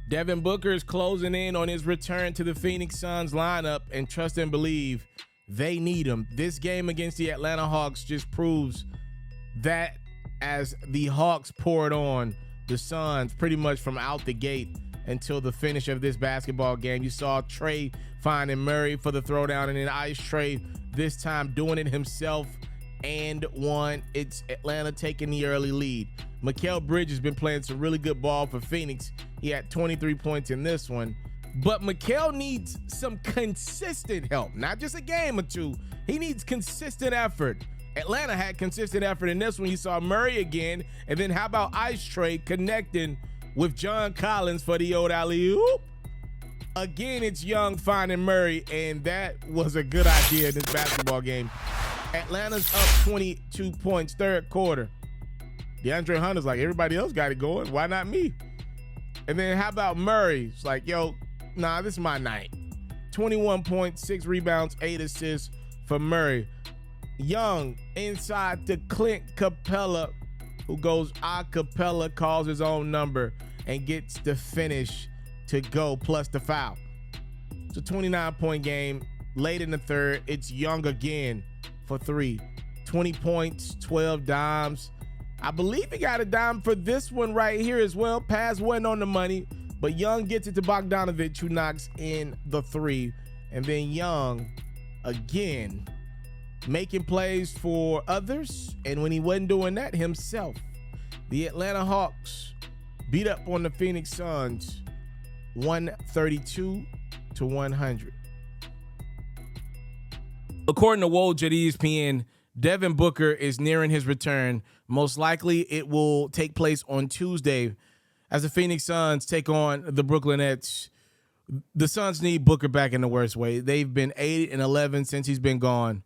Devin Booker is closing in on his return to the Phoenix Suns lineup, and trust and believe they need him. This game against the Atlanta Hawks just proves that, as the Hawks poured on the Suns pretty much from out the gate until the finish of this basketball game. You saw Trey finding Murray for the throwdown, and then Ice Trey this time doing it himself and one. It's Atlanta taking the early lead. Mikal Bridges has been playing some really good ball for Phoenix. He had 23 points in this one. But Mikal needs some consistent help, not just a game or two. He needs consistent effort. Atlanta had consistent effort in this one. You saw Murray again. And then how about Ice Trey connecting with John Collins for the old alley-oop? Again, it's Young finding Murray, and that was a good idea in this basketball game. Atlanta's up 22 points, third quarter. DeAndre Hunter's like, everybody else got it going. Why not me? And then how about Murray? It's like, yo, nah, this is my night. 21 points, 6 rebounds, 8 assists for Murray. Young inside to Clint Capella, who goes a cappella, calls his own number, and gets the finish to go, plus the foul. It's a 29-point game. Late in the third, it's Young again for 3. 20 points, 12 dimes. I believe he got a dime for this one right here as well. Pass wasn't on the money, but Young gets it to Bogdanovich, who knocks in the 3. And then Young, again, making plays for others, and when he wasn't doing that, himself. The Atlanta Hawks beat up on the Phoenix Suns 132-100. According to Woj at ESPN, Devin Booker is nearing his return. Most likely it will take place on Tuesday as the Phoenix Suns take on the Brooklyn Nets. The Suns need Booker back in the worst way. They've been 8-11 since he's been gone.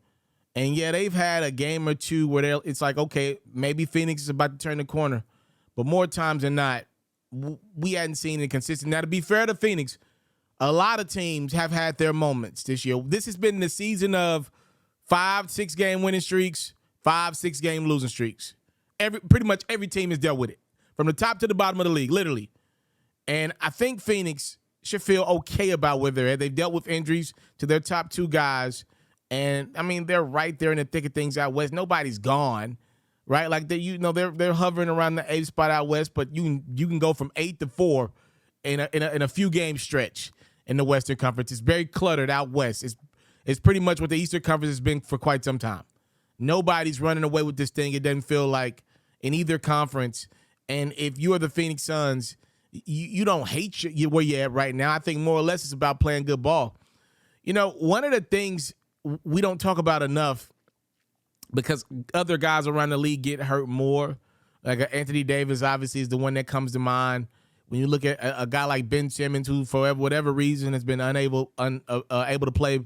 And yeah, they've had a game or two where it's like, okay, maybe Phoenix is about to turn the corner. But more times than not, we hadn't seen it consistent. Now, to be fair to Phoenix, a lot of teams have had their moments this year. This has been the season of 5-6 game winning streaks, 5-6 game losing streaks. Pretty much every team has dealt with it, from the top to the bottom of the league, literally. And I think Phoenix should feel okay about where they're at. They've dealt with injuries to their top 2 guys. And I mean, they're right there in the thick of things out west. Nobody's gone, right? Like they're hovering around the 8th spot out west, but you can go from 8 to 4 in a few game stretch in the Western Conference. It's very cluttered out west. It's pretty much what the Eastern Conference has been for quite some time. Nobody's running away with this thing. It doesn't feel like in either conference. And if you are the Phoenix Suns, you don't hate where you're at right now. I think more or less it's about playing good ball. You know, one of the things we don't talk about enough, because other guys around the league get hurt more. Like Anthony Davis obviously is the one that comes to mind. When you look at a guy like Ben Simmons, who for whatever reason has been able to play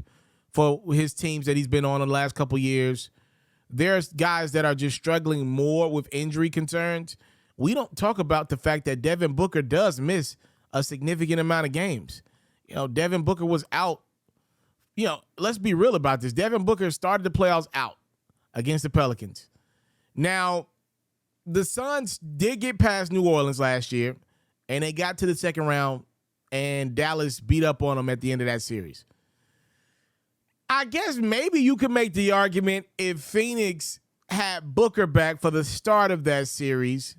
for his teams that he's been on the last couple years. There's guys that are just struggling more with injury concerns. We don't talk about the fact that Devin Booker does miss a significant amount of games. You know, Devin Booker was out. You know, let's be real about this. Devin Booker started the playoffs out against the Pelicans. Now, the Suns did get past New Orleans last year, and they got to the second round, and Dallas beat up on them at the end of that series. I guess maybe you could make the argument if Phoenix had Booker back for the start of that series,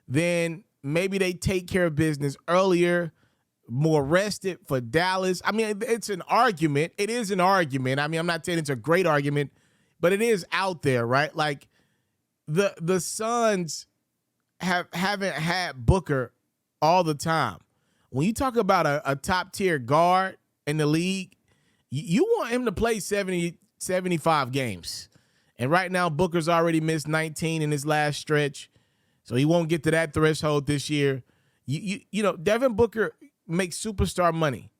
then maybe they take care of business earlier, more rested for Dallas. I mean, it's an argument. It is an argument. I mean, I'm not saying it's a great argument, but it is out there, right? Like the Suns haven't had Booker all the time. When you talk about a top tier guard in the league, you want him to play 70, 75 games. And right now, Booker's already missed 19 in his last stretch, so he won't get to that threshold this year. You know, Devin Booker makes superstar money,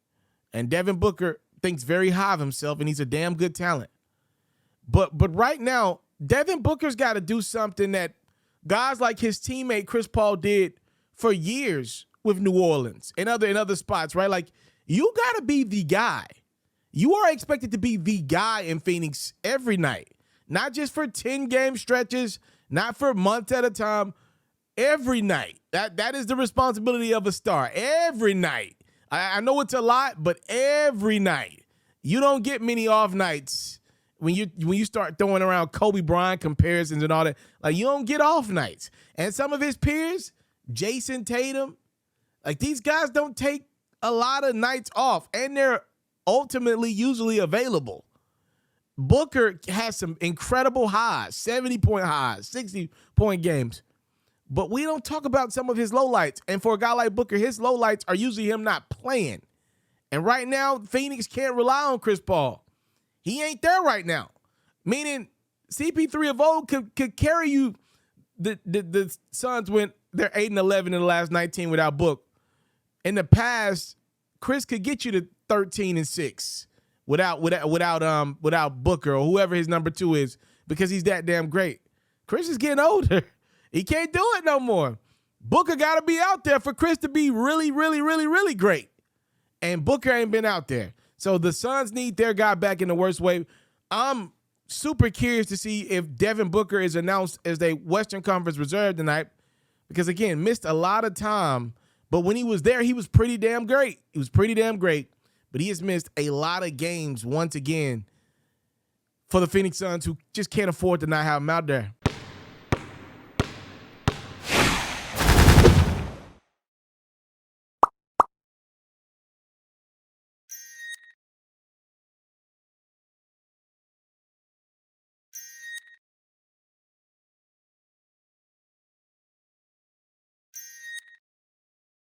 and Devin Booker thinks very high of himself, and he's a damn good talent. But right now, Devin Booker's got to do something that guys like his teammate Chris Paul did for years with New Orleans and other spots, right? Like, you got to be the guy. You are expected to be the guy in Phoenix every night, not just for 10-game stretches, not for months at a time. every night. That is the responsibility of a star. Every night. I know it's a lot, but every night. You don't get many off nights when you start throwing around Kobe Bryant comparisons and all that. Like, you don't get off nights. And some of his peers, Jason Tatum, like, these guys don't take a lot of nights off, and they're ultimately usually available. Booker has some incredible highs, 70-point highs, 60-point games. But we don't talk about some of his lowlights. And for a guy like Booker, his lowlights are usually him not playing. And right now, Phoenix can't rely on Chris Paul. He ain't there right now. Meaning, CP3 of old could carry you. The Suns went, they're 8-11 in the last 19 without Book. In the past, Chris could get you to 13-6 without Booker or whoever his number 2 is, because he's that damn great. Chris is getting older. He can't do it no more. Booker got to be out there for Chris to be really, really, really, really great. And Booker ain't been out there. So the Suns need their guy back in the worst way. I'm super curious to see if Devin Booker is announced as a Western Conference reserve tonight, because, again, missed a lot of time. But when he was there, he was pretty damn great. He was pretty damn great. But he has missed a lot of games once again for the Phoenix Suns, who just can't afford to not have him out there.